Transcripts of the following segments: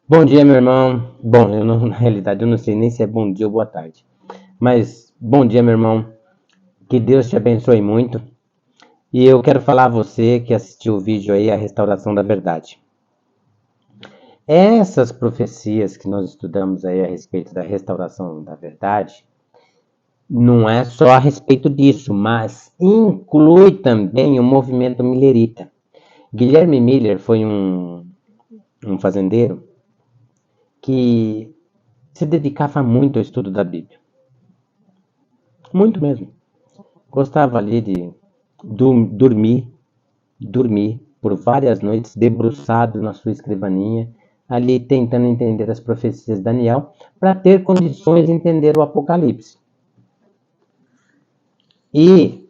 Bom dia, meu irmão. Bom, na realidade eu não sei nem se é bom dia ou boa tarde. Mas bom dia, meu irmão. Que Deus te abençoe muito. E eu quero falar a você que assistiu o vídeo aí, a restauração da verdade. Essas profecias que nós estudamos aí a respeito da restauração da verdade, não é só a respeito disso, mas inclui também o movimento millerita. Guilherme Miller foi um fazendeiro que se dedicava muito ao estudo da Bíblia. Muito mesmo. Gostava ali de dormir por várias noites debruçado na sua escrivaninha, ali tentando entender as profecias de Daniel, para ter condições de entender o Apocalipse. E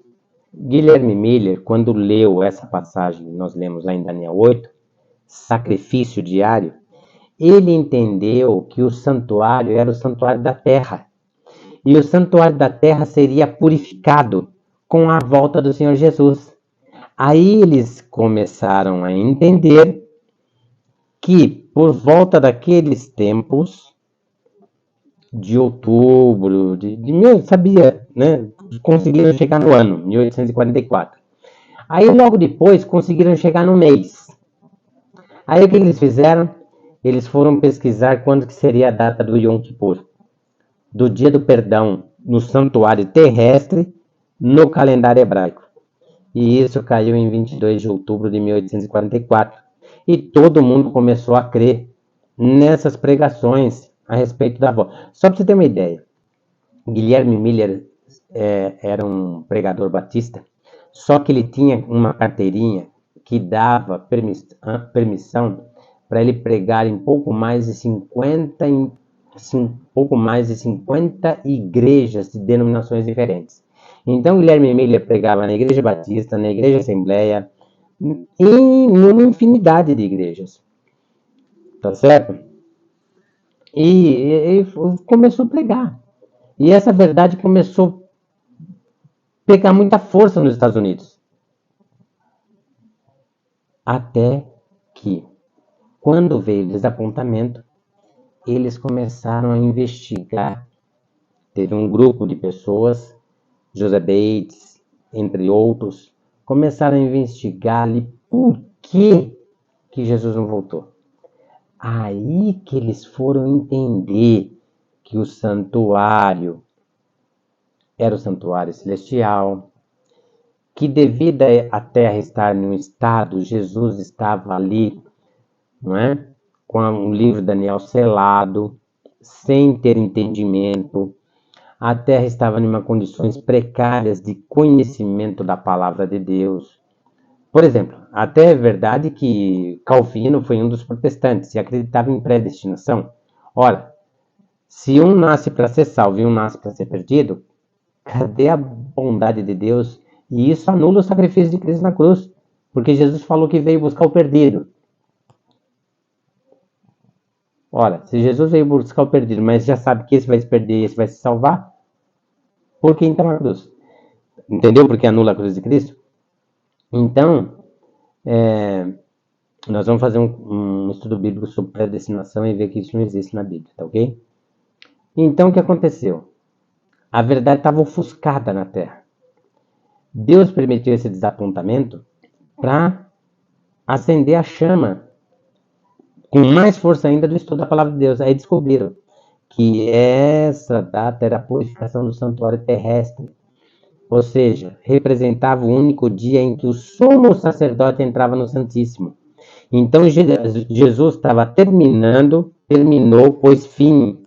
Guilherme Miller, quando leu essa passagem, nós lemos lá em Daniel 8, sacrifício diário, ele entendeu que o santuário era o santuário da terra. E o santuário da terra seria purificado com a volta do Senhor Jesus. Aí eles começaram a entender que, por volta daqueles tempos, de outubro, sabia, né? Conseguiram chegar no ano, 1844. Aí, logo depois, conseguiram chegar no mês. Aí, o que eles fizeram? Eles foram pesquisar quando que seria a data do Yom Kippur, do Dia do Perdão, no santuário terrestre, no calendário hebraico. E isso caiu em 22 de outubro de 1844. E todo mundo começou a crer nessas pregações a respeito da volta. Só para você ter uma ideia, Guilherme Miller era um pregador batista, só que ele tinha uma carteirinha que dava permissão para ele pregar em pouco mais de 50 igrejas de denominações diferentes. Então, Guilherme Miller pregava na Igreja Batista, na Igreja Assembleia, em uma infinidade de igrejas, tá certo? E começou a pregar. E essa verdade começou a pegar muita força nos Estados Unidos. Até que, quando veio o desapontamento, eles começaram a investigar. Teve um grupo de pessoas, José Bates, entre outros, começaram a investigar ali por que Jesus não voltou. Aí que eles foram entender que o santuário era o santuário celestial, que devido a terra estar em um estado, Jesus estava ali, não é? Com o livro de Daniel selado, sem ter entendimento. A terra estava em condições precárias de conhecimento da palavra de Deus. Por exemplo, até é verdade que Calvino foi um dos protestantes e acreditava em predestinação. Ora, se um nasce para ser salvo e um nasce para ser perdido, cadê a bondade de Deus? E isso anula o sacrifício de Cristo na cruz, porque Jesus falou que veio buscar o perdido. Ora, se Jesus veio buscar o perdido, mas já sabe que esse vai se perder e esse vai se salvar, por que então a cruz? Entendeu porque anula a cruz de Cristo? Então, nós vamos fazer um estudo bíblico sobre predestinação e ver que isso não existe na Bíblia, tá ok? Então, o que aconteceu? A verdade estava ofuscada na terra. Deus permitiu esse desapontamento para acender a chama com mais força ainda do estudo da palavra de Deus. Aí descobriram que essa data era a purificação do santuário terrestre, ou seja, representava o único dia em que o sumo sacerdote entrava no Santíssimo. Então Jesus estava terminou, pôs fim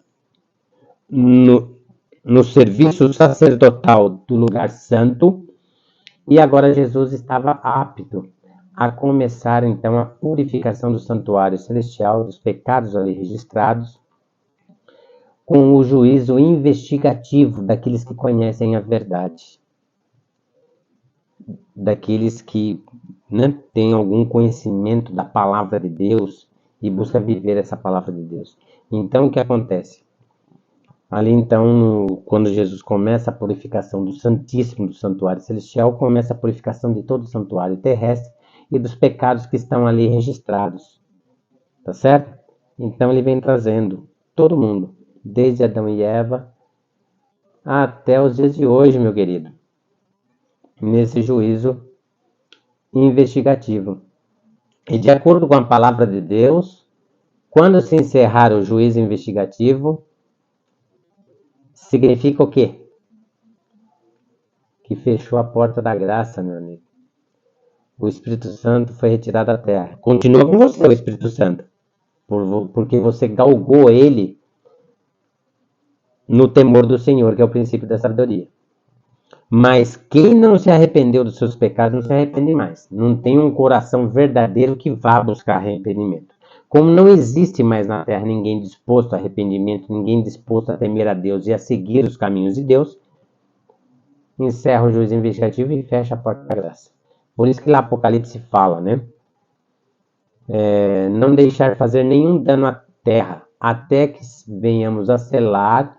no, no serviço sacerdotal do lugar santo, e agora Jesus estava apto a começar então a purificação do santuário celestial, dos pecados ali registrados, com o juízo investigativo daqueles que conhecem a verdade, daqueles que, né, têm algum conhecimento da palavra de Deus e busca viver essa palavra de Deus. Então, o que acontece? Ali, então, quando Jesus começa a purificação do Santíssimo, do Santuário Celestial, começa a purificação de todo o santuário terrestre e dos pecados que estão ali registrados. Tá certo? Então ele vem trazendo todo mundo, desde Adão e Eva até os dias de hoje, meu querido, nesse juízo investigativo. E de acordo com a palavra de Deus, quando se encerrar o juízo investigativo, significa o quê? Que fechou a porta da graça, meu amigo. O Espírito Santo foi retirado da terra. Continua com você, o Espírito Santo, porque você galgou ele no temor do Senhor, que é o princípio da sabedoria. Mas quem não se arrependeu dos seus pecados não se arrepende mais. Não tem um coração verdadeiro que vá buscar arrependimento. Como não existe mais na terra ninguém disposto a arrependimento, ninguém disposto a temer a Deus e a seguir os caminhos de Deus, encerra o juízo investigativo e fecha a porta da graça. Por isso que lá Apocalipse fala, né? Não deixar fazer nenhum dano à terra, até que venhamos a selar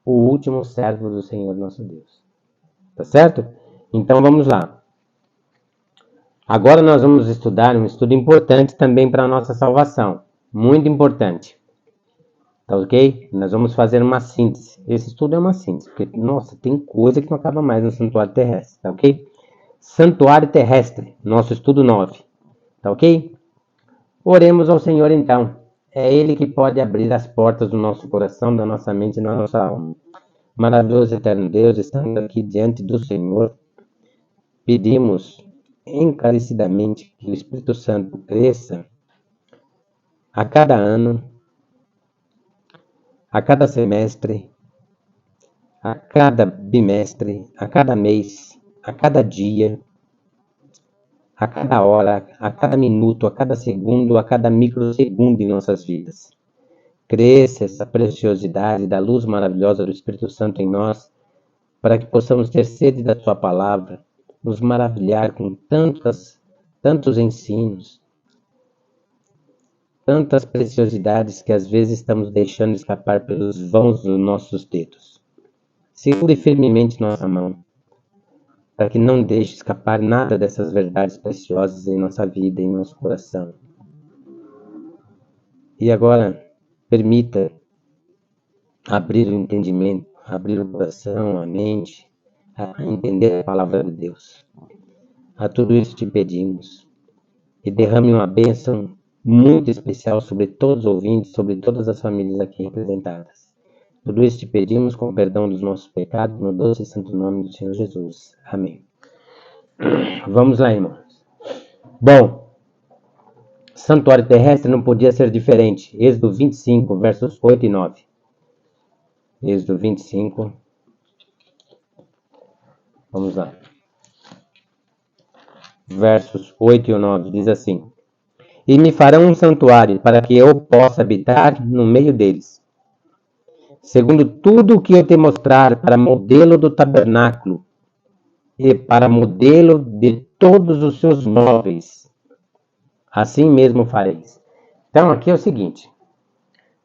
o último servo do Senhor nosso Deus. Tá certo? Então vamos lá. Agora nós vamos estudar um estudo importante também para a nossa salvação. Muito importante. Tá ok? Nós vamos fazer uma síntese. Esse estudo é uma síntese, porque, nossa, tem coisa que não acaba mais no santuário terrestre. Tá ok? Santuário terrestre, nosso estudo 9. Tá ok? Oremos ao Senhor então. É Ele que pode abrir as portas do nosso coração, da nossa mente e da nossa alma. Maravilhoso eterno Deus, estamos aqui diante do Senhor, pedimos encarecidamente que o Espírito Santo cresça a cada ano, a cada semestre, a cada bimestre, a cada mês, a cada dia, a cada hora, a cada minuto, a cada segundo, a cada microsegundo em nossas vidas. Cresça essa preciosidade da luz maravilhosa do Espírito Santo em nós, para que possamos ter sede da Sua palavra, nos maravilhar com tantos ensinos, tantas preciosidades que às vezes estamos deixando escapar pelos vãos dos nossos dedos. Segure firmemente nossa mão, para que não deixe escapar nada dessas verdades preciosas em nossa vida, em nosso coração. E agora, permita abrir o entendimento, abrir o coração, a mente, a entender a palavra de Deus. A tudo isso te pedimos. E derrame uma bênção muito especial sobre todos os ouvintes, sobre todas as famílias aqui representadas. Tudo isso te pedimos com perdão dos nossos pecados, no doce e santo nome do Senhor Jesus. Amém. Vamos lá, irmãos. Bom, santuário terrestre não podia ser diferente. Êxodo 25, versos 8 e 9. Êxodo 25. Vamos lá. Versos 8 e 9 diz assim: E me farão um santuário para que eu possa habitar no meio deles, segundo tudo o que eu te mostrar, para modelo do tabernáculo e para modelo de todos os seus móveis. Assim mesmo fareis. Então aqui é o seguinte,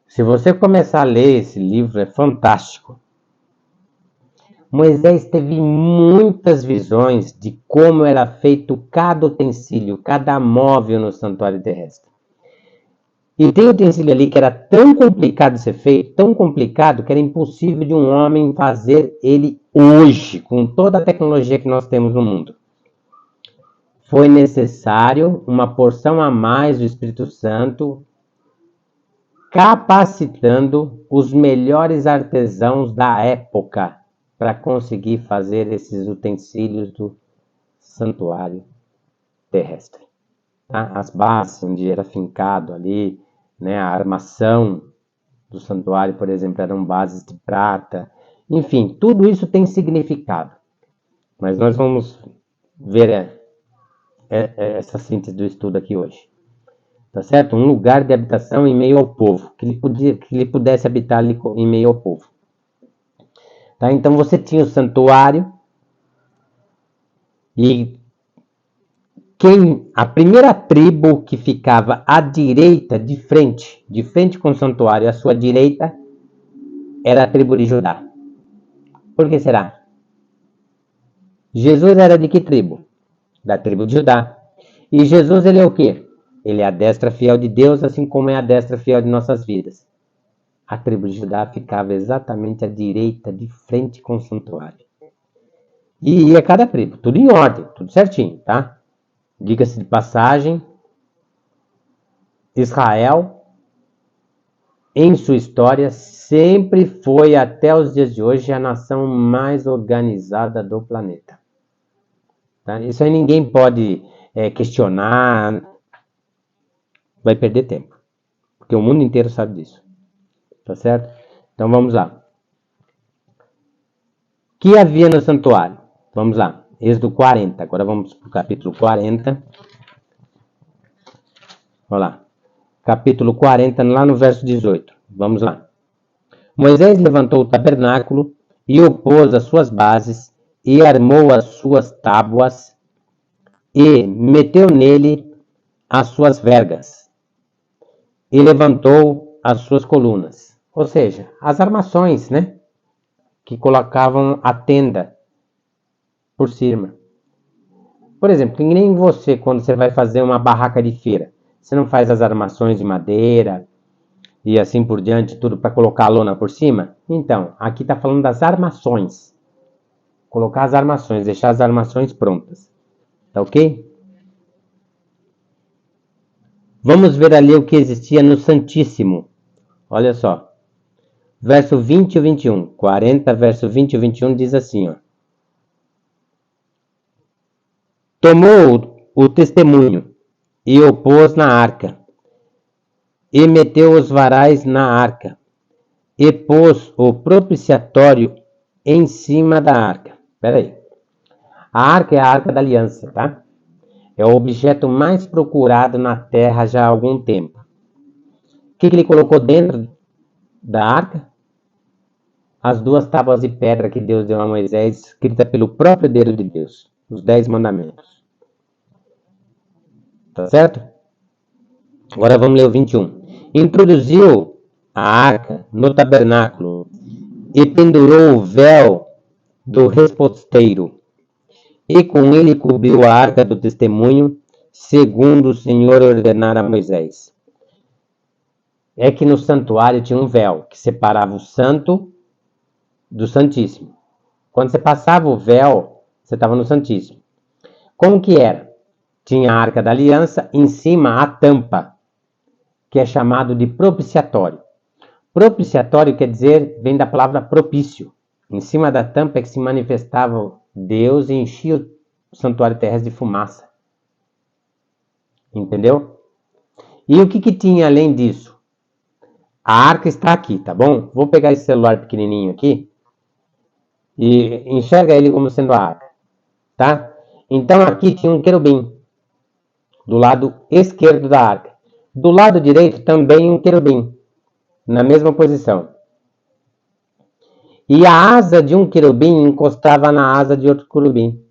se você começar a ler esse livro, é fantástico. Moisés teve muitas visões de como era feito cada utensílio, cada móvel no santuário terrestre. E tem utensílio ali que era tão complicado de ser feito, tão complicado, que era impossível de um homem fazer ele hoje, com toda a tecnologia que nós temos no mundo. Foi necessário uma porção a mais do Espírito Santo, capacitando os melhores artesãos da época para conseguir fazer esses utensílios do santuário terrestre. As bases onde era fincado ali, né, a armação do santuário, por exemplo, eram bases de prata. Enfim, tudo isso tem significado. Mas nós vamos ver essa síntese do estudo aqui hoje. Tá certo? Um lugar de habitação em meio ao povo, que ele pudesse habitar ali em meio ao povo. Tá? Então você tinha o santuário e a primeira tribo que ficava à direita, de frente com o santuário, à sua direita, era a tribo de Judá. Por que será? Jesus era de que tribo? Da tribo de Judá. E Jesus, ele é o quê? Ele é a destra fiel de Deus, assim como é a destra fiel de nossas vidas. A tribo de Judá ficava exatamente à direita, de frente com o santuário. E ia cada tribo, tudo em ordem, tudo certinho, tá? Diga-se de passagem, Israel, em sua história, sempre foi, até os dias de hoje, a nação mais organizada do planeta. Tá? Isso aí ninguém pode questionar, vai perder tempo, porque o mundo inteiro sabe disso. Tá certo? Então vamos lá. O que havia no santuário? Vamos lá. Êxodo 40. Agora vamos para o capítulo 40. Olha lá. Capítulo 40, lá no verso 18. Vamos lá. Moisés levantou o tabernáculo e o pôs às suas bases e armou as suas tábuas e meteu nele as suas vergas e levantou as suas colunas. Ou seja, as armações, né? Que colocavam a tenda por cima. Por exemplo, que nem você, quando você vai fazer uma barraca de feira, você não faz as armações de madeira e assim por diante, tudo para colocar a lona por cima? Então, aqui está falando das armações. Colocar as armações, deixar as armações prontas. Tá ok? Vamos ver ali o que existia no Santíssimo. Olha só. Verso 20 e 21. 40, verso 20 e 21 diz assim, ó. Tomou o testemunho e o pôs na arca, e meteu os varais na arca, e pôs o propiciatório em cima da arca. Espera aí. A arca é a arca da aliança, tá? É o objeto mais procurado na terra já há algum tempo. O que ele colocou dentro da arca? As 2 tábuas de pedra que Deus deu a Moisés, escrita pelo próprio dedo de Deus. Os 10 mandamentos. Tá certo? Agora vamos ler o 21. Introduziu a arca no tabernáculo e pendurou o véu do resposteiro. E com ele cobriu a arca do testemunho, segundo o Senhor ordenara a Moisés. É que no santuário tinha um véu que separava o santo do santíssimo. Quando você passava o véu, você estava no santíssimo. Como que era? Tinha a arca da aliança, em cima a tampa, que é chamado de propiciatório. Propiciatório quer dizer, vem da palavra propício. Em cima da tampa é que se manifestava Deus e enchia o santuário terrestre de fumaça. Entendeu? E o que tinha além disso? A arca está aqui, tá bom? Vou pegar esse celular pequenininho aqui e enxerga ele como sendo a arca, tá? Então aqui tinha um querubim do lado esquerdo da arca. Do lado direito também um querubim, na mesma posição. E a asa de um querubim encostava na asa de outro querubim.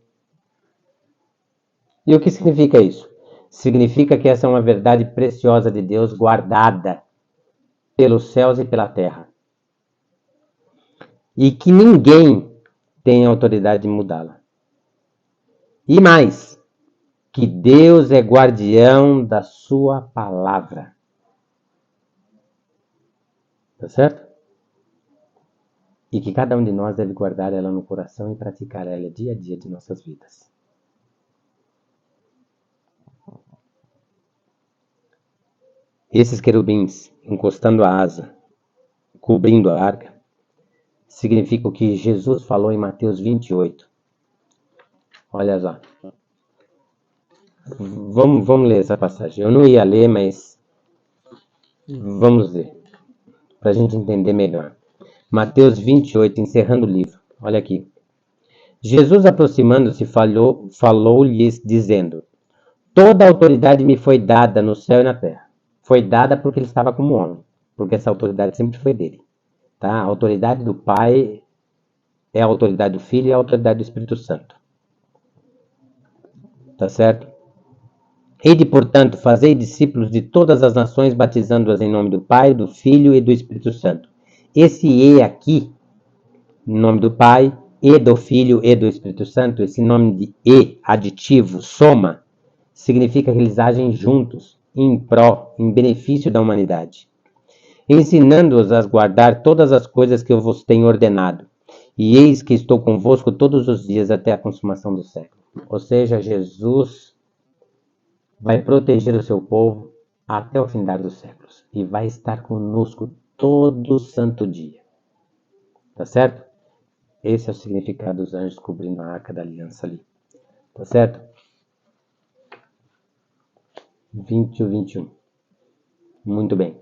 E o que significa isso? Significa que essa é uma verdade preciosa de Deus, guardada pelos céus e pela terra. E que ninguém tem autoridade de mudá-la. E mais, que Deus é guardião da sua palavra. Tá certo? E que cada um de nós deve guardar ela no coração e praticar ela dia a dia de nossas vidas. Esses querubins encostando a asa, cobrindo a arca, significa o que Jesus falou em Mateus 28. Olha lá. Vamos ler essa passagem. Eu não ia ler, mas vamos ler, para a gente entender melhor. Mateus 28, encerrando o livro. Olha aqui. Jesus, aproximando-se, falou-lhes, dizendo: Toda a autoridade me foi dada no céu e na terra. Foi dada porque ele estava como homem, porque essa autoridade sempre foi dele. Tá? A autoridade do Pai é a autoridade do Filho e a autoridade do Espírito Santo. Tá certo? Ide, portanto, fazei discípulos de todas as nações, batizando-as em nome do Pai, do Filho e do Espírito Santo. Esse "e" aqui, em nome do Pai, e do Filho e do Espírito Santo, esse nome de "e", aditivo, soma, significa que eles agem juntos. em benefício da humanidade, ensinando-os a guardar todas as coisas que eu vos tenho ordenado. E eis que estou convosco todos os dias até a consumação do século. Ou seja, Jesus vai proteger o seu povo até o findar dos séculos. E vai estar conosco todo santo dia. Tá certo? Esse é o significado dos anjos cobrindo a arca da aliança ali. Tá certo? 20 e 21. Muito bem.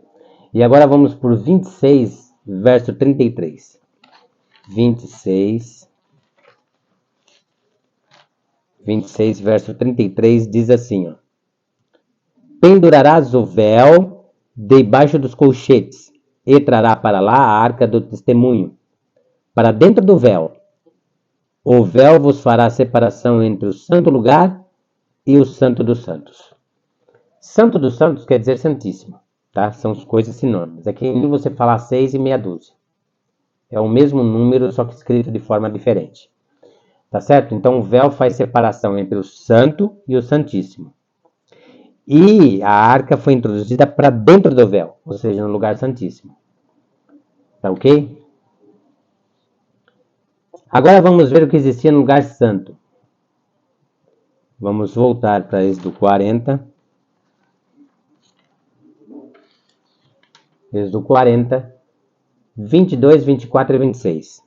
E agora vamos por 26, verso 33. 26, verso 33 diz assim, ó. Pendurarás o véu debaixo dos colchetes e trará para lá a arca do testemunho. Para dentro do véu. O véu vos fará separação entre o santo lugar e o santo dos santos. Santo dos santos quer dizer santíssimo, tá? São coisas sinônimas. Aqui em você fala 6 e meia dúzia. É o mesmo número, só que escrito de forma diferente. Tá certo? Então o véu faz separação entre o santo e o santíssimo. E a arca foi introduzida para dentro do véu, ou seja, no lugar santíssimo. Tá ok? Agora vamos ver o que existia no lugar santo. Vamos voltar para Êxodo 40. Êxodo 40, 22, 24 e 26.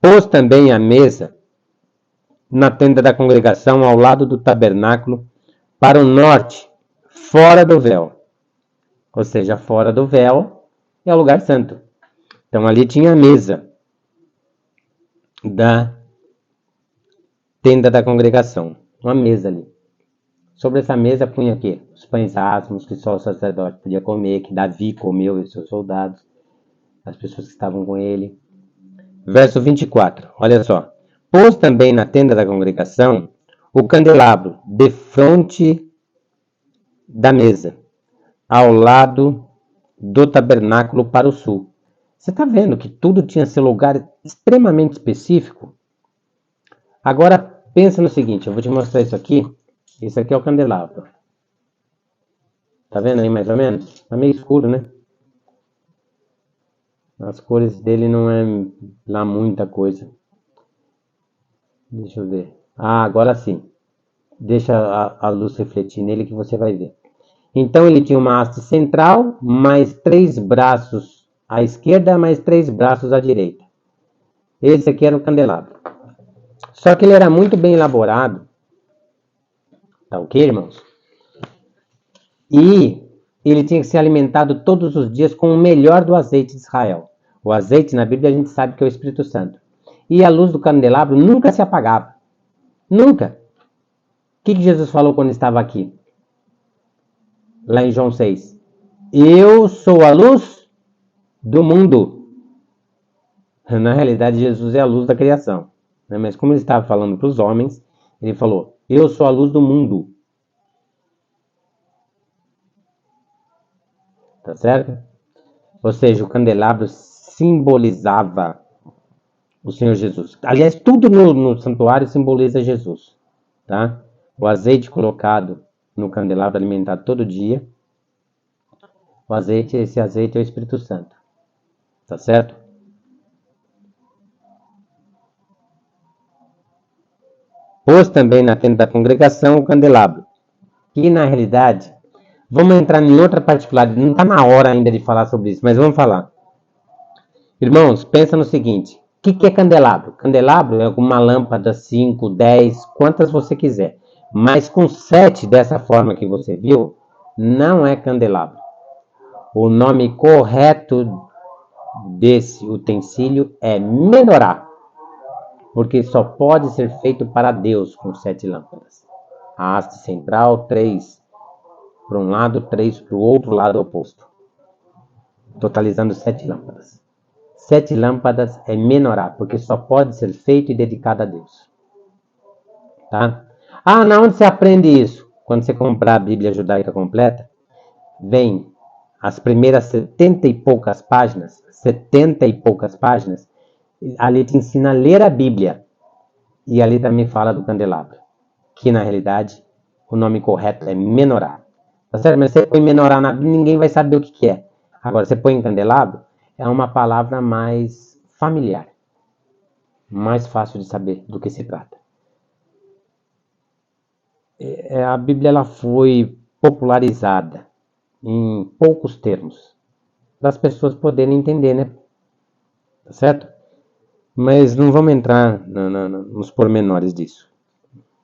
Pôs também a mesa na tenda da congregação ao lado do tabernáculo para o norte, fora do véu. Ou seja, fora do véu é o lugar santo. Então ali tinha a mesa da tenda da congregação. Uma mesa ali. Sobre essa mesa punha o quê? Os pães asmos que só o sacerdote podia comer, que Davi comeu e seus soldados, as pessoas que estavam com ele. Verso 24, olha só. Pôs também na tenda da congregação o candelabro defronte da mesa, ao lado do tabernáculo para o sul. Você está vendo que tudo tinha seu lugar extremamente específico? Agora pensa no seguinte, eu vou te mostrar isso aqui. Isso aqui é o candelabro. Tá vendo aí mais ou menos? Tá meio escuro, né? As cores dele não é lá muita coisa. Deixa eu ver. Ah, agora sim. Deixa a luz refletir nele que você vai ver. Então ele tinha uma haste central, mais 3 braços à esquerda, mais 3 braços à direita. Esse aqui era o candelabro. Só que ele era muito bem elaborado. Tá ok, irmãos? E ele tinha que ser alimentado todos os dias com o melhor do azeite de Israel. O azeite na Bíblia a gente sabe que é o Espírito Santo. E a luz do candelabro nunca se apagava. Nunca. O que Jesus falou quando estava aqui? Lá em João 6. Eu sou a luz do mundo. Na realidade, Jesus é a luz da criação. Mas como ele estava falando para os homens, ele falou, eu sou a luz do mundo. Tá certo? Ou seja, o candelabro simbolizava o Senhor Jesus. Aliás, tudo no santuário simboliza Jesus. Tá? O azeite colocado no candelabro alimentado todo dia. Esse azeite é o Espírito Santo. Tá certo? Pôs também na tenda da congregação o candelabro. Que na realidade, vamos entrar em outra particularidade. Não está na hora ainda de falar sobre isso, mas vamos falar. Irmãos, pensa no seguinte. O que é candelabro? Candelabro é uma lâmpada 5, 10, quantas você quiser. Mas com 7 dessa forma que você viu, não é candelabro. O nome correto desse utensílio é menorá. Porque só pode ser feito para Deus com 7 lâmpadas. A haste central, 3 para um lado, 3 para o outro lado oposto. Totalizando 7 lâmpadas. 7 lâmpadas é menorá, porque só pode ser feito e dedicado a Deus. Tá? Ah, na onde você aprende isso? Quando você comprar a Bíblia Judaica completa, vem as primeiras 70 e poucas páginas, ali te ensina a ler a Bíblia. E ali também fala do candelabro, que na realidade O nome correto é menorá. Tá certo? Mas você põe menorá na Bíblia, ninguém vai saber o que é. Agora, você põe candelabro, é uma palavra mais familiar. Mais fácil de saber do que se trata. A Bíblia ela foi popularizada em poucos termos, para as pessoas poderem entender, né? Tá certo? Mas não vamos entrar nos pormenores disso,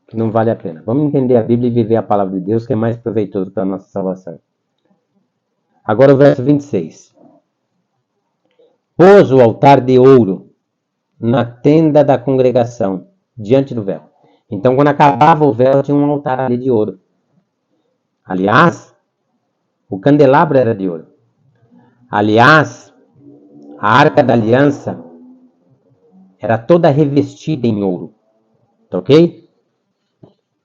que não vale a pena. Vamos entender a Bíblia e viver a palavra de Deus, que é mais proveitoso para a nossa salvação. Agora o verso 26. Pôs o altar de ouro na tenda da congregação, diante do véu. Então, quando acabava o véu, tinha um altar ali de ouro. Aliás, o candelabro era de ouro. Aliás, a arca da aliança era toda revestida em ouro. Tá ok?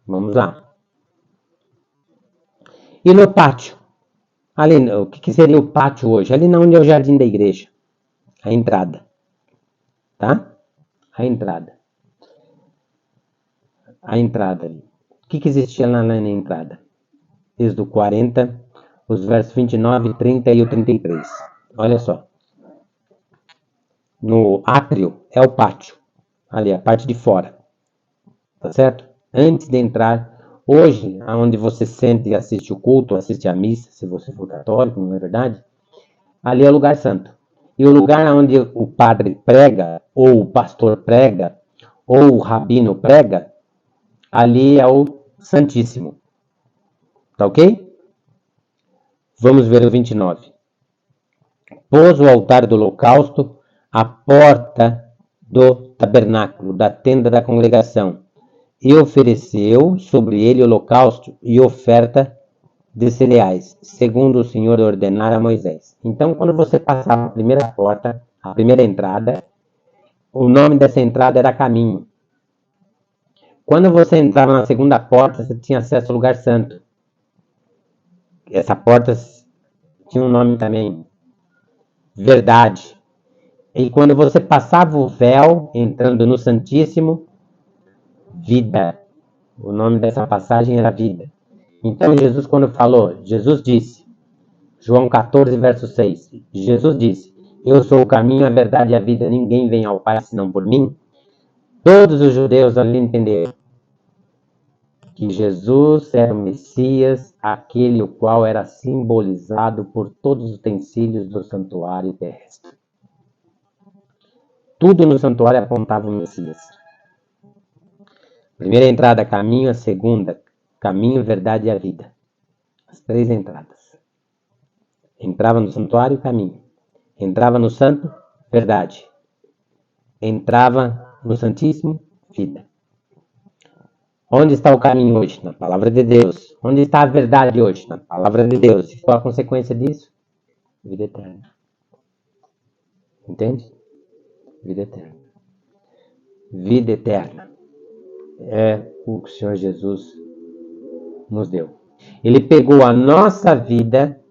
Vamos lá. E no pátio? Ali, o que seria o pátio hoje? Ali não onde é o jardim da igreja. A entrada. Tá? A entrada. A entrada ali. O que existia lá na entrada? Êxodo 40, os versos 29, 30 e o 33. Olha só. No átrio é o pátio. Ali, a parte de fora. Tá certo? Antes de entrar. Hoje, onde você sente e assiste o culto, assiste a missa, se você for católico, não é verdade? Ali é o lugar santo. E o lugar onde o padre prega, ou o pastor prega, ou o rabino prega, ali é o Santíssimo. Tá ok? Vamos ver o 29. Pôs o altar do holocausto à porta do tabernáculo, da tenda da congregação, e ofereceu sobre ele holocausto e oferta de cereais, segundo o Senhor ordenara a Moisés. Então, quando você passava a primeira porta, a primeira entrada, o nome dessa entrada era caminho. Quando você entrava na segunda porta, você tinha acesso ao lugar santo. Essa porta tinha um nome também, verdade. E quando você passava o véu, entrando no Santíssimo, vida. O nome dessa passagem era vida. Então Jesus, quando falou, Jesus disse, João 14, verso 6, Jesus disse, eu sou o caminho, a verdade e a vida, ninguém vem ao Pai senão por mim. Todos os judeus ali entenderam que Jesus era o Messias, aquele o qual era simbolizado por todos os utensílios do santuário terrestre. Tudo no santuário apontava o Messias. Primeira entrada, caminho. A segunda, caminho, verdade e a vida. As três entradas. Entrava no santuário, caminho. Entrava no santo, verdade. Entrava no Santíssimo, vida. Onde está o caminho hoje? Na palavra de Deus. Onde está a verdade hoje? Na palavra de Deus. E qual a consequência disso? Vida eterna. Entende? Vida eterna. Vida eterna é o que o Senhor Jesus nos deu. Ele pegou a nossa vida,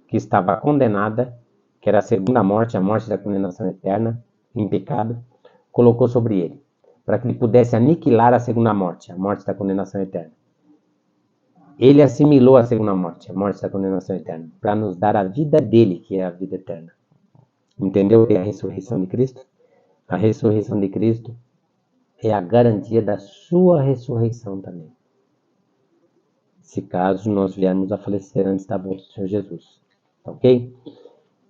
que estava condenada, que era a segunda morte, a morte da condenação eterna, em pecado, colocou sobre ele, para que ele pudesse aniquilar a segunda morte, a morte da condenação eterna. Ele assimilou a segunda morte, a morte da condenação eterna, para nos dar a vida dele, que é a vida eterna. Entendeu o que é a ressurreição de Cristo? A ressurreição de Cristo é a garantia da sua ressurreição também. Se caso nós viermos a falecer antes da volta do Senhor Jesus. Ok?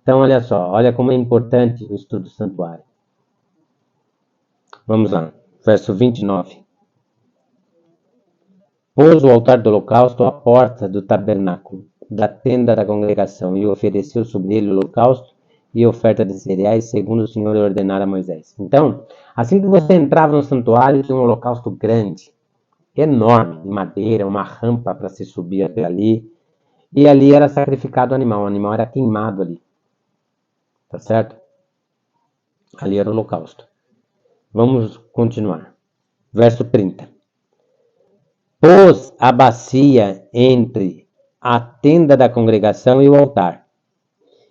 Então, olha só. Olha como é importante o estudo do santuário. Vamos lá. Verso 29. Pôs o altar do holocausto à porta do tabernáculo, da tenda da congregação, e ofereceu sobre ele o holocausto e oferta de cereais, segundo o Senhor ordenara a Moisés. Então, assim que você entrava no santuário, tinha um holocausto grande, enorme, de madeira, uma rampa para se subir até ali. E ali era sacrificado o animal era queimado ali. Tá certo? Ali era o holocausto. Vamos continuar. Verso 30. Pôs a bacia entre a tenda da congregação e o altar,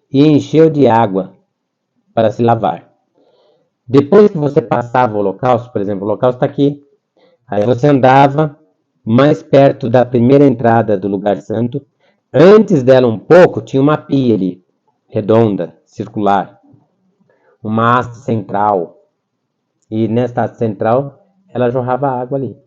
e encheu de água para se lavar. Depois que você passava o holocausto, por exemplo, o holocausto está aqui, aí você andava mais perto da primeira entrada do lugar santo. Antes dela um pouco, tinha uma pia ali, redonda, circular, uma haste central. E nesta haste central, ela jorrava água ali.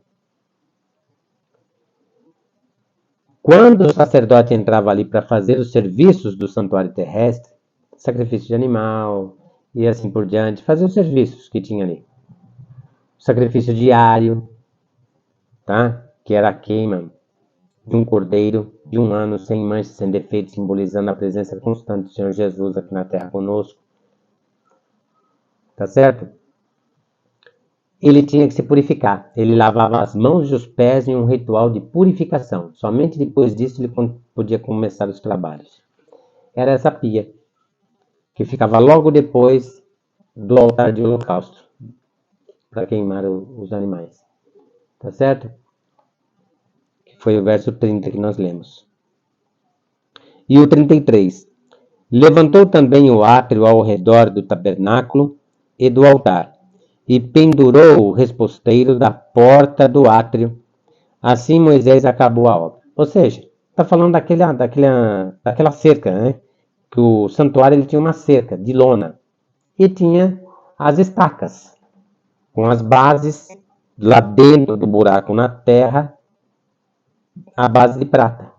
Quando o sacerdote entrava ali para fazer os serviços do santuário terrestre, sacrifício de animal e assim por diante, fazer os serviços que tinha ali. Sacrifício diário, tá? Que era a queima de um cordeiro de 1 ano, sem mancha, sem defeito, simbolizando a presença constante do Senhor Jesus aqui na terra conosco. Tá certo? Ele tinha que se purificar. Ele lavava as mãos e os pés em um ritual de purificação. Somente depois disso ele podia começar os trabalhos. Era essa pia, que ficava logo depois do altar de holocausto, para queimar os animais. Tá certo? Foi o verso 30 que nós lemos. E o 33. Levantou também o átrio ao redor do tabernáculo e do altar, e pendurou o resposteiro da porta do átrio. Assim Moisés acabou a obra. Ou seja, está falando daquela cerca, né? Que o santuário ele tinha uma cerca de lona e tinha as estacas com as bases lá dentro do buraco na terra, a base de prata.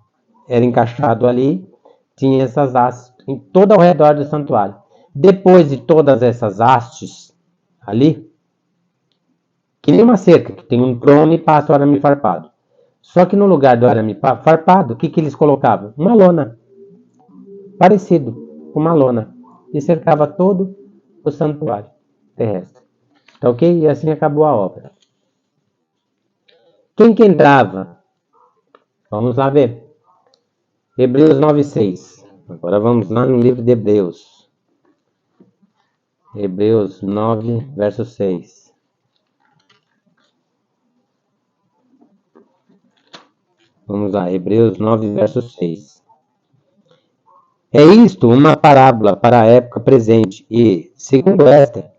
Era encaixado ali, tinha essas hastes em todo ao redor do santuário. Depois de todas essas hastes ali, que nem uma cerca, que tem um trono e passa o arame farpado. Só que no lugar do arame farpado, o que eles colocavam? Uma lona. Parecido com uma lona. E cercava todo o santuário terrestre. Tá ok? E assim acabou a obra. Quem que entrava? Vamos lá ver. Hebreus 9:6. Agora vamos lá no livro de Hebreus. Hebreus 9, verso 6. Vamos lá, Hebreus 9, verso 6. É isto uma parábola para a época presente e, segundo esta,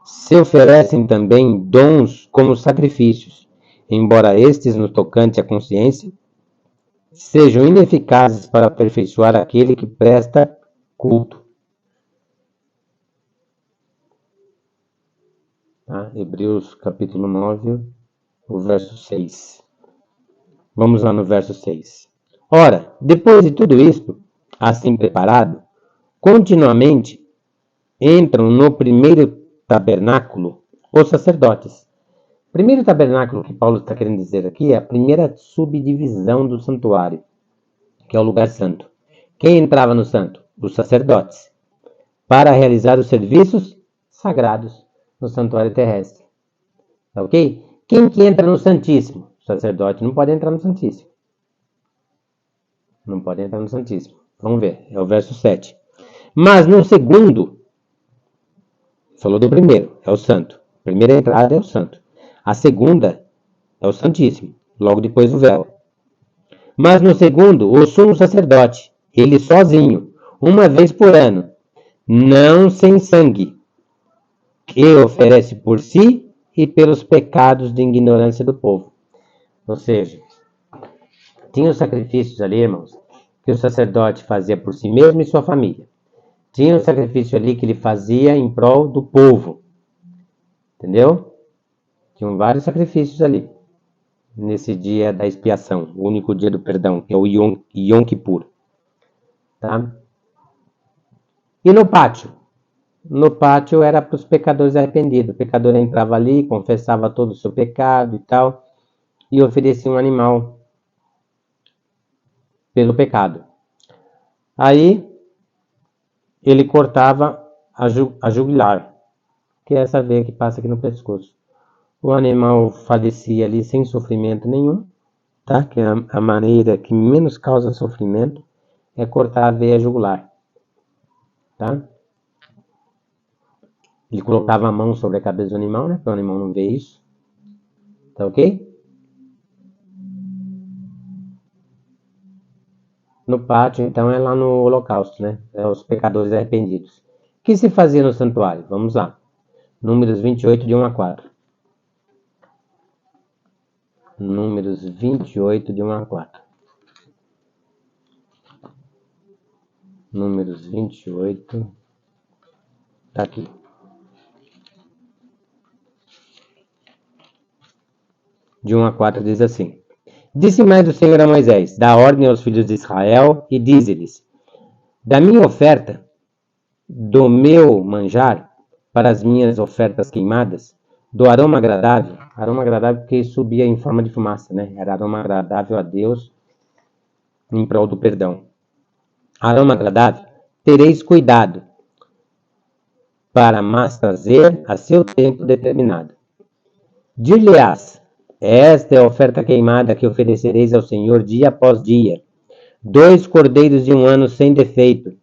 se oferecem também dons como sacrifícios, embora estes, no tocante à consciência, sejam ineficazes para aperfeiçoar aquele que presta culto. Tá? Hebreus capítulo 9, o verso 6. Vamos lá no verso 6. Ora, depois de tudo isto, assim preparado, continuamente entram no primeiro tabernáculo os sacerdotes. O primeiro tabernáculo que Paulo está querendo dizer aqui é a primeira subdivisão do santuário, que é o lugar santo. Quem entrava no santo? Os sacerdotes, para realizar os serviços sagrados no santuário terrestre. Tá ok? Quem que entra no Santíssimo? O sacerdote não pode entrar no Santíssimo. Não pode entrar no Santíssimo. Vamos ver, é o verso 7. Mas no segundo, falou do primeiro, é o santo. A primeira entrada é o santo. A segunda é o Santíssimo, logo depois o véu. Mas no segundo, o sumo sacerdote, ele sozinho, uma vez por ano, não sem sangue, que oferece por si e pelos pecados de ignorância do povo. Ou seja, tinha os sacrifícios ali, irmãos, que o sacerdote fazia por si mesmo e sua família. Tinha o sacrifício ali que ele fazia em prol do povo. Entendeu? Tinham vários sacrifícios ali. Nesse dia da expiação, o único dia do perdão, que é o Yom Kippur. Tá? E no pátio? No pátio era para os pecadores arrependidos. O pecador entrava ali, confessava todo o seu pecado e tal, e oferecia um animal pelo pecado. Aí ele cortava a jugular, que é essa veia que passa aqui no pescoço. O animal falecia ali sem sofrimento nenhum, tá? Que é a maneira que menos causa sofrimento é cortar a veia jugular, tá? Ele colocava a mão sobre a cabeça do animal, né? Para o animal não ver isso, tá ok? No pátio, então, é lá no holocausto, né? É os pecadores arrependidos. O que se fazia no santuário? Vamos lá. Números 28, de 1 a 4. Números 28, de 1 a 4. Números 28. Tá aqui. De 1 a 4 diz assim: Disse mais o Senhor a Moisés: Dá ordem aos filhos de Israel e dize-lhes: Da minha oferta, do meu manjar, para as minhas ofertas queimadas, do aroma agradável porque subia em forma de fumaça, né? Era aroma agradável a Deus em prol do perdão. Aroma agradável, tereis cuidado para mas trazer a seu tempo determinado. Dir-lhe-ás: Esta é a oferta queimada que oferecereis ao Senhor dia após dia. 2 cordeiros de 1 ano sem defeito,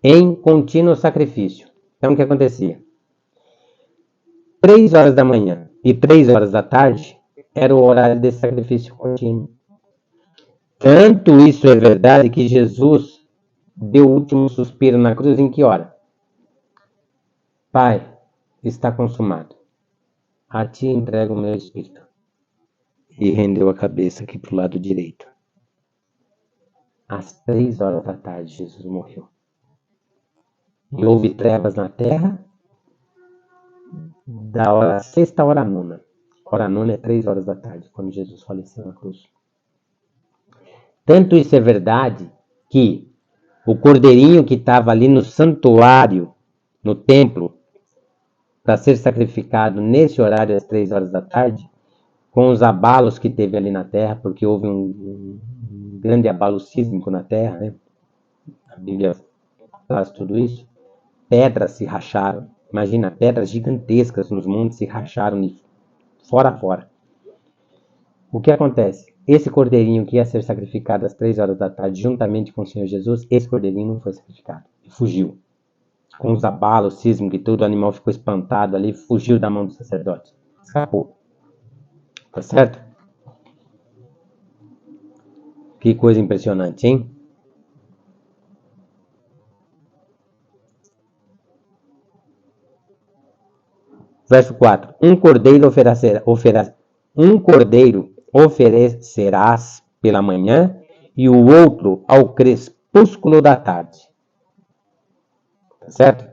em contínuo sacrifício. Então, o que acontecia? 3 horas da manhã e 3 horas da tarde era o horário de sacrifício contínuo. Tanto isso é verdade que Jesus deu o último suspiro na cruz em que hora? Pai, está consumado. A ti entrego o meu espírito. E rendeu a cabeça aqui para o lado direito. Às 3 horas da tarde, Jesus morreu. E houve trevas na terra da hora sexta à hora nona. Hora nona é 3 horas da tarde, quando Jesus faleceu na cruz. Tanto isso é verdade que o cordeirinho que estava ali no santuário, no templo, para ser sacrificado nesse horário às 3 horas da tarde, com os abalos que teve ali na terra, porque houve um grande abalo sísmico na terra, né? A Bíblia traz tudo isso. Pedras se racharam. Imagina, pedras gigantescas nos montes se racharam de fora a fora. O que acontece? Esse cordeirinho que ia ser sacrificado às 3 horas da tarde, juntamente com o Senhor Jesus, esse cordeirinho não foi sacrificado. Ele fugiu. Com os abalos, sísmico e tudo, o animal ficou espantado ali, fugiu da mão do sacerdote. Escapou. Tá certo? Que coisa impressionante, hein? Verso 4. Um cordeiro oferecerás pela manhã e o outro ao crepúsculo da tarde. Tá certo?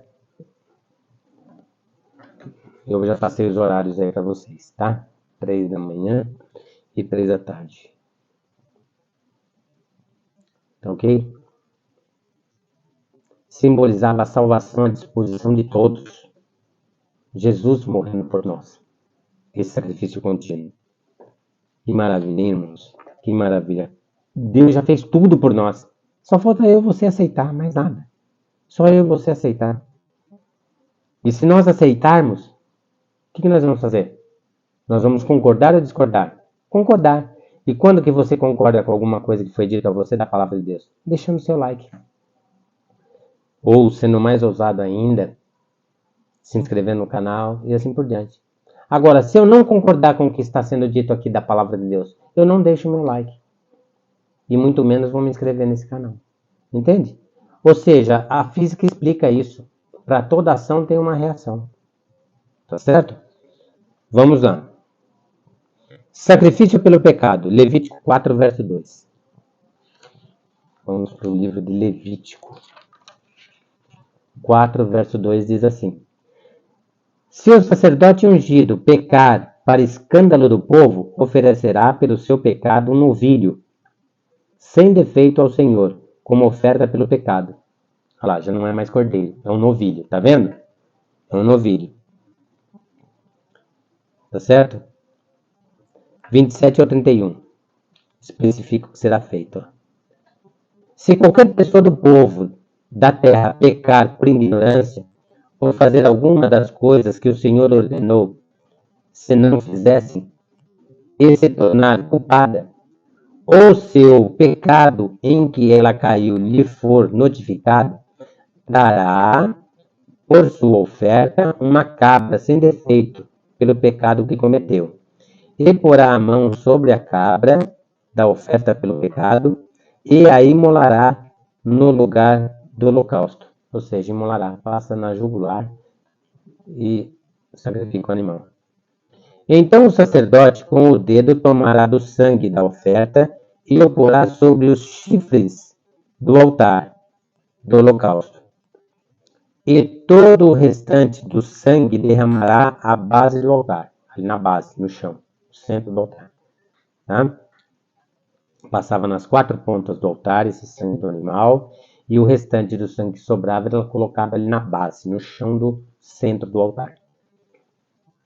Eu já passei os horários aí para vocês, tá? 3 da manhã e 3 da tarde. Tá ok? Simbolizava a salvação à disposição de todos. Jesus morrendo por nós. Esse sacrifício contínuo. Que maravilha, irmãos. Que maravilha. Deus já fez tudo por nós. Só falta eu e você aceitar, mais nada. Só eu e você aceitar. E se nós aceitarmos, o que nós vamos fazer? Nós vamos concordar ou discordar? Concordar. E quando que você concorda com alguma coisa que foi dita a você da palavra de Deus? Deixando o seu like. Ou, sendo mais ousado ainda, se inscrevendo no canal e assim por diante. Agora, se eu não concordar com o que está sendo dito aqui da palavra de Deus, eu não deixo meu like. E muito menos vou me inscrever nesse canal. Entende? Ou seja, a física explica isso. Para toda ação tem uma reação. Tá certo? Vamos lá. Sacrifício pelo pecado. Levítico 4, verso 2. Vamos para o livro de Levítico 4, verso 2 diz assim: Se o sacerdote ungido pecar para escândalo do povo, oferecerá pelo seu pecado um novilho, sem defeito ao Senhor, como oferta pelo pecado. Olha lá, já não é mais cordeiro, é um novilho, tá vendo? É um novilho. Tá certo? 27 ao 31. Especifica o que será feito. Ó. Se qualquer pessoa do povo da terra pecar por ignorância, ou fazer alguma das coisas que o Senhor ordenou, se não fizessem, e se tornar culpada, ou seu pecado em que ela caiu lhe for notificado, dará por sua oferta uma cabra sem defeito pelo pecado que cometeu. E porá a mão sobre a cabra da oferta pelo pecado e a imolará no lugar do holocausto. Ou seja, imolará, passa na jugular e sacrifica o animal. Então o sacerdote com o dedo tomará do sangue da oferta e o porá sobre os chifres do altar do holocausto. E todo o restante do sangue derramará à base do altar, ali na base, no chão, no centro do altar. Tá? Passava nas 4 pontas do altar esse sangue do animal, e o restante do sangue que sobrava ela colocava ali na base, no chão do centro do altar.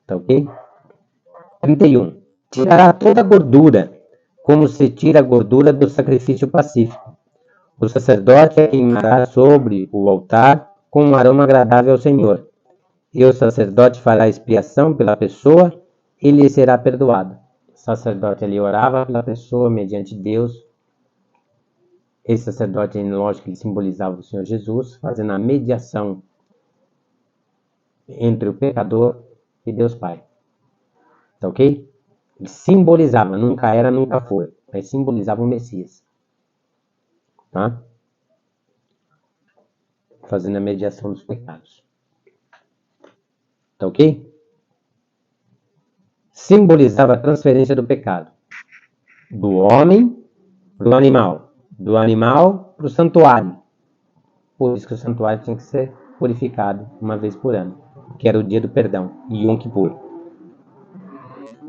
Tá ok? 31. Tirará toda a gordura, como se tira a gordura do sacrifício pacífico. O sacerdote a queimará sobre o altar com um aroma agradável ao Senhor. E o sacerdote fará expiação pela pessoa e lhe será perdoado. O sacerdote ali orava pela pessoa mediante Deus. Esse sacerdote, lógico, ele simbolizava o Senhor Jesus, fazendo a mediação entre o pecador e Deus Pai. Tá ok? Ele simbolizava, nunca era, nunca foi, mas simbolizava o Messias. Tá? Fazendo a mediação dos pecados. Tá ok? Simbolizava a transferência do pecado. Do homem para o animal. Do animal para o santuário. Por isso que o santuário tinha que ser purificado uma vez por ano. Que era o dia do perdão, Yom Kippur.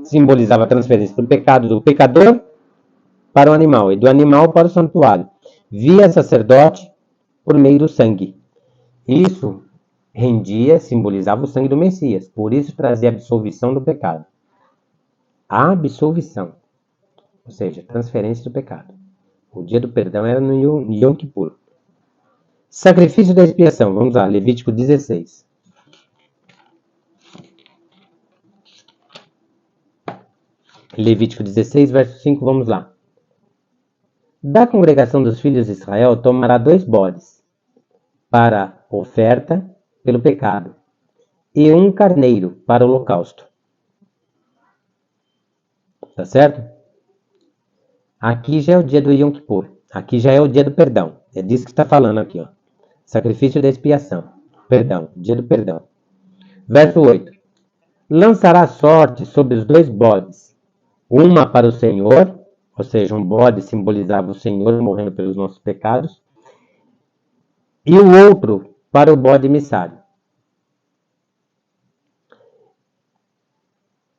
Simbolizava a transferência do pecado do pecador para o animal e do animal para o santuário, via sacerdote por meio do sangue. Isso rendia, simbolizava o sangue do Messias, por isso trazia a absolvição do pecado. A absolvição, ou seja, transferência do pecado. O dia do perdão era no Yom Kippur. Sacrifício da expiação, vamos lá, Levítico 16. Levítico 16, verso 5, vamos lá. Da congregação dos filhos de Israel tomará 2 bodes para oferta pelo pecado e 1 carneiro para o holocausto. Tá certo? Aqui já é o dia do Yom Kippur. Aqui já é o dia do perdão. É disso que está falando aqui, ó. Sacrifício da expiação. Perdão, dia do perdão. Verso 8. Lançará sorte sobre os 2 bodes. Uma para o Senhor, ou seja, um bode simbolizava o Senhor morrendo pelos nossos pecados. E o outro para o bode emissário.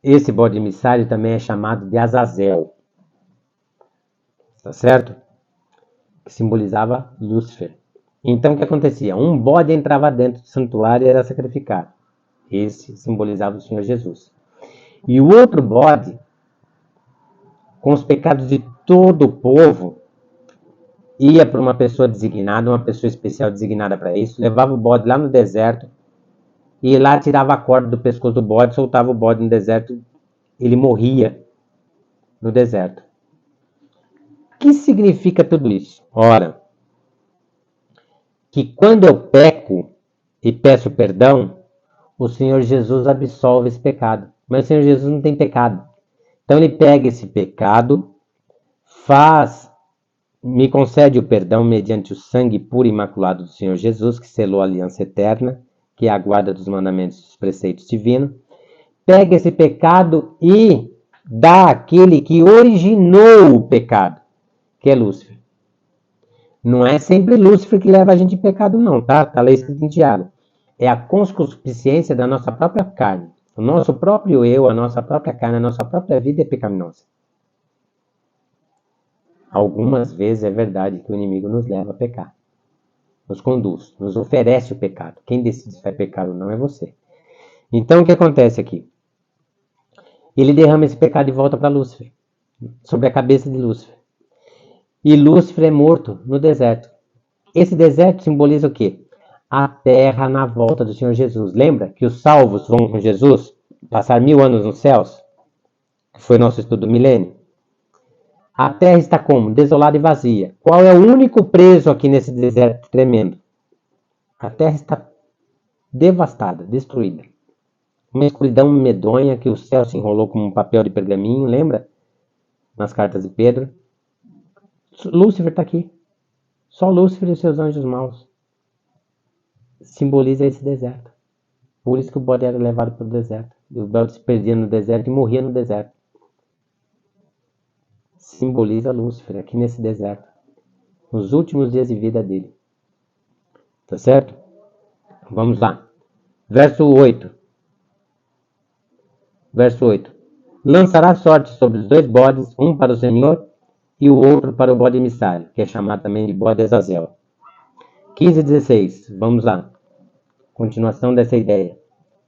Esse bode emissário também é chamado de Azazel. Tá certo? Que simbolizava Lúcifer. Então o que acontecia? Um bode entrava dentro do santuário e era sacrificado. Esse simbolizava o Senhor Jesus. E o outro bode, com os pecados de todo o povo, ia para uma pessoa designada, uma pessoa especial designada para isso, levava o bode lá no deserto, e lá tirava a corda do pescoço do bode, soltava o bode no deserto, ele morria no deserto. O que significa tudo isso? Ora, que quando eu peco e peço perdão, o Senhor Jesus absolve esse pecado. Mas o Senhor Jesus não tem pecado. Então ele pega esse pecado, me concede o perdão mediante o sangue puro e imaculado do Senhor Jesus, que selou a aliança eterna, que é a guarda dos mandamentos e dos preceitos divinos. Pega esse pecado e dá àquele que originou o pecado, que é Lúcifer. Não é sempre Lúcifer que leva a gente em pecado, não, tá? Tá lá escrito em Tiago. É a conscupiscência da nossa própria carne. O nosso próprio eu, a nossa própria carne, a nossa própria vida é pecaminosa. Algumas vezes é verdade que o inimigo nos leva a pecar. Nos conduz, nos oferece o pecado. Quem decide se vai pecar ou não é você. Então o que acontece aqui? Ele derrama esse pecado de volta para Lúcifer, sobre a cabeça de Lúcifer. E Lúcifer é morto no deserto. Esse deserto simboliza o quê? A terra na volta do Senhor Jesus. Lembra que os salvos vão com Jesus passar 1000 anos nos céus? Que foi nosso estudo do milênio. A terra está como? Desolada e vazia. Qual é o único preso aqui nesse deserto tremendo? A terra está devastada, destruída. Uma escuridão medonha que o céu se enrolou como um papel de pergaminho, lembra? Nas cartas de Pedro. Lúcifer está aqui. Só Lúcifer e os seus anjos maus. Simboliza esse deserto. Por isso que o bode era levado para o deserto. E o bode se perdia no deserto e morria no deserto. Simboliza Lúcifer aqui nesse deserto, nos últimos dias de vida dele. Tá certo? Vamos lá. Verso 8. Verso 8. Lançará sorte sobre os 2 bodes, um para o Senhor e o outro para o bode emissário, que é chamado também de bode Azazel. 15 e 16. Vamos lá. Continuação dessa ideia.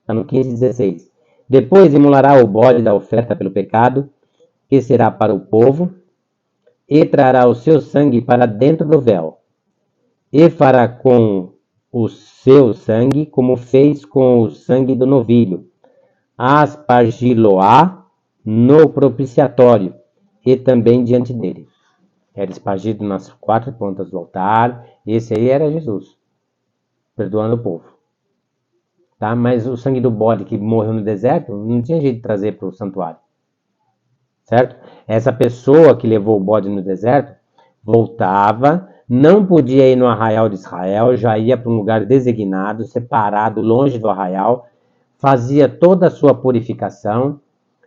Está no 15 e 16. Depois imolará o bode da oferta pelo pecado, que será para o povo, e trará o seu sangue para dentro do véu, e fará com o seu sangue como fez com o sangue do novilho, aspargi-lo-á no propiciatório e também diante dele. Era espargido nas 4 pontas do altar. Esse aí era Jesus, perdoando o povo. Tá? Mas o sangue do bode que morreu no deserto não tinha jeito de trazer para o santuário. Certo? Essa pessoa que levou o bode no deserto voltava, não podia ir no arraial de Israel, já ia para um lugar designado, separado, longe do arraial, fazia toda a sua purificação.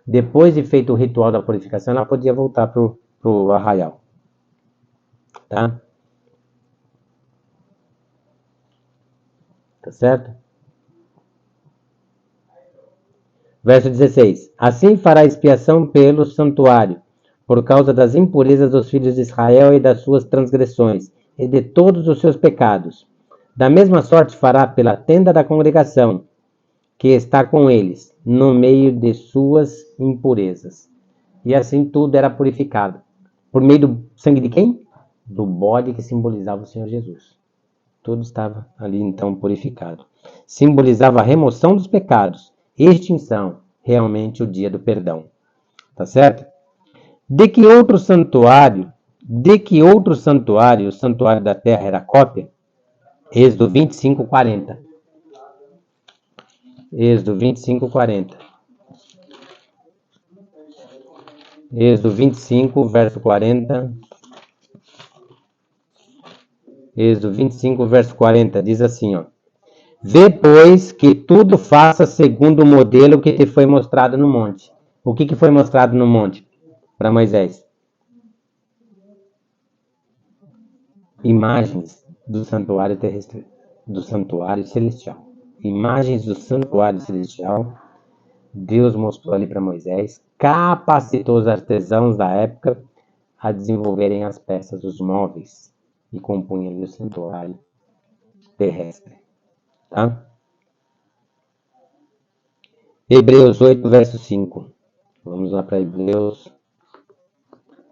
Depois de feito o ritual da purificação, ela podia voltar para o arraial. Tá? Tá certo? Verso 16. Assim fará expiação pelo santuário, por causa das impurezas dos filhos de Israel e das suas transgressões, e de todos os seus pecados. Da mesma sorte fará pela tenda da congregação, que está com eles, no meio de suas impurezas. E assim tudo era purificado. Por meio do sangue de quem? Do bode que simbolizava o Senhor Jesus. Tudo estava ali então purificado. Simbolizava a remoção dos pecados, extinção, realmente o dia do perdão. Tá certo? De que outro santuário o santuário da terra era cópia? Êxodo 25, 40. Êxodo 25, 40. Êxodo 25, verso 40. Êxodo 25, verso 40, diz assim, ó. Vê, pois, que tudo faça segundo o modelo que te foi mostrado no monte. O que foi mostrado no monte para Moisés? Imagens do santuário terrestre, do santuário celestial. Imagens do santuário celestial. Deus mostrou ali para Moisés, capacitou os artesãos da época a desenvolverem as peças, os móveis, e compunham ali o santuário terrestre. Tá? Hebreus 8, verso 5. Vamos lá para Hebreus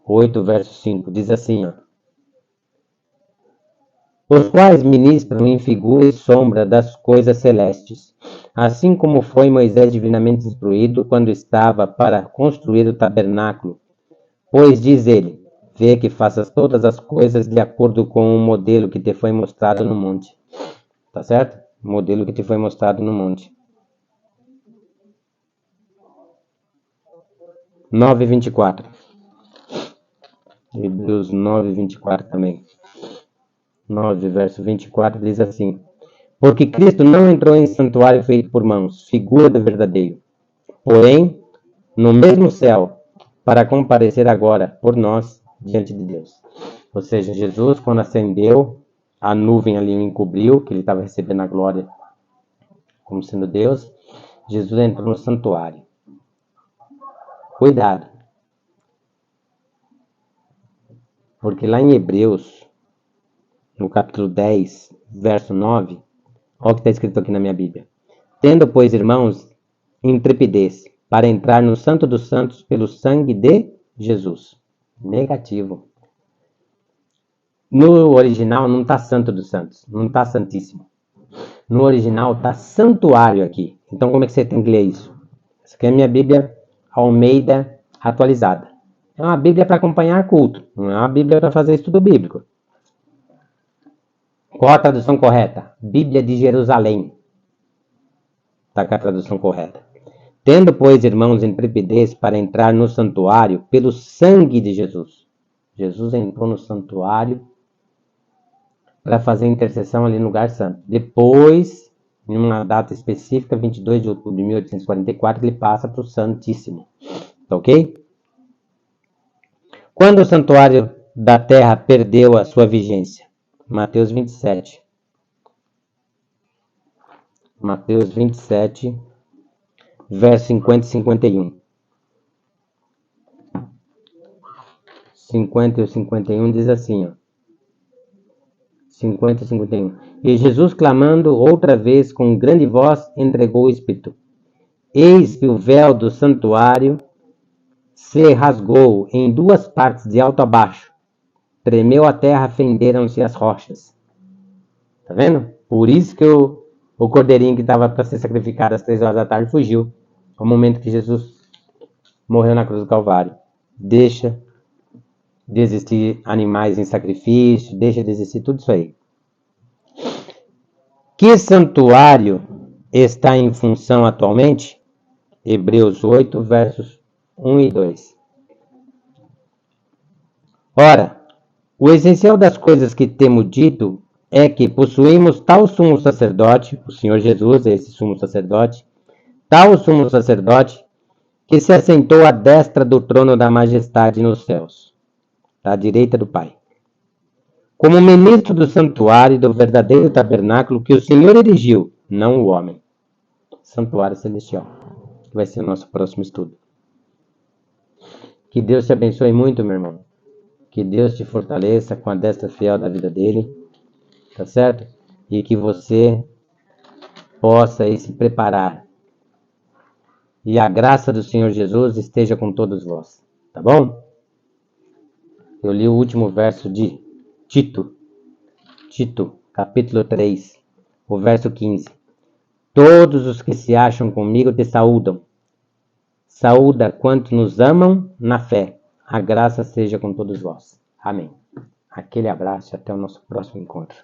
8, verso 5. Diz assim, ó. Os quais ministram em figura e sombra das coisas celestes, assim como foi Moisés divinamente instruído quando estava para construir o tabernáculo. Pois diz ele, vê que faças todas as coisas de acordo com o modelo que te foi mostrado no monte. Tá certo? O modelo que te foi mostrado no monte. 9:24. Hebreus 9:24 também. 9, verso 24 diz assim: Porque Cristo não entrou em santuário feito por mãos, figura do verdadeiro, porém, no mesmo céu, para comparecer agora por nós diante de Deus. Ou seja, Jesus, quando ascendeu, a nuvem ali o encobriu, que ele estava recebendo a glória como sendo Deus. Jesus entrou no santuário. Cuidado. Porque lá em Hebreus, no capítulo 10, verso 9, olha o que está escrito aqui na minha Bíblia. Tendo, pois, irmãos, intrepidez para entrar no Santo dos Santos pelo sangue de Jesus. Negativo. No original não está Santo dos Santos, não está Santíssimo. No original está santuário aqui. Então como é que você tem que ler isso? Essa aqui é a minha Bíblia Almeida atualizada. É uma Bíblia para acompanhar culto, não é uma Bíblia para fazer estudo bíblico. Qual a tradução correta? Bíblia de Jerusalém. Está com a tradução correta. Tendo, pois, irmãos, intrepidez para entrar no santuário pelo sangue de Jesus. Jesus entrou no santuário para fazer intercessão ali no lugar santo. Depois em uma data específica, 22 de outubro de 1844, ele passa para o Santíssimo. Tá ok? Quando o santuário da terra perdeu a sua vigência? Mateus 27. Mateus 27, verso 50 e 51. 50 e 51 diz assim, ó. 50 e 51. E Jesus, clamando outra vez com grande voz, entregou o Espírito. Eis que o véu do santuário se rasgou em duas partes, de alto a baixo. Tremeu a terra, fenderam-se as rochas. Tá vendo? Por isso que o cordeirinho que estava para ser sacrificado às 3 horas da tarde fugiu. Ao momento que Jesus morreu na cruz do Calvário. Deixa de existir animais em sacrifício, deixa de existir tudo isso aí. Que santuário está em função atualmente? Hebreus 8, versos 1 e 2. Ora, o essencial das coisas que temos dito é que possuímos tal sumo sacerdote, o Senhor Jesus é esse sumo sacerdote, tal sumo sacerdote que se assentou à destra do trono da majestade nos céus, à direita do Pai. Como ministro do santuário e do verdadeiro tabernáculo que o Senhor erigiu, não o homem. Santuário celestial, que vai ser o nosso próximo estudo. Que Deus te abençoe muito, meu irmão. Que Deus te fortaleça com a destra fiel da vida dele, tá certo? E que você possa aí se preparar. E a graça do Senhor Jesus esteja com todos vós, tá bom? Eu li o último verso de Tito, capítulo 3, o verso 15. Todos os que se acham comigo te saúdam. Saúda quantos nos amam na fé. A graça seja com todos vós. Amém. Aquele abraço e até o nosso próximo encontro.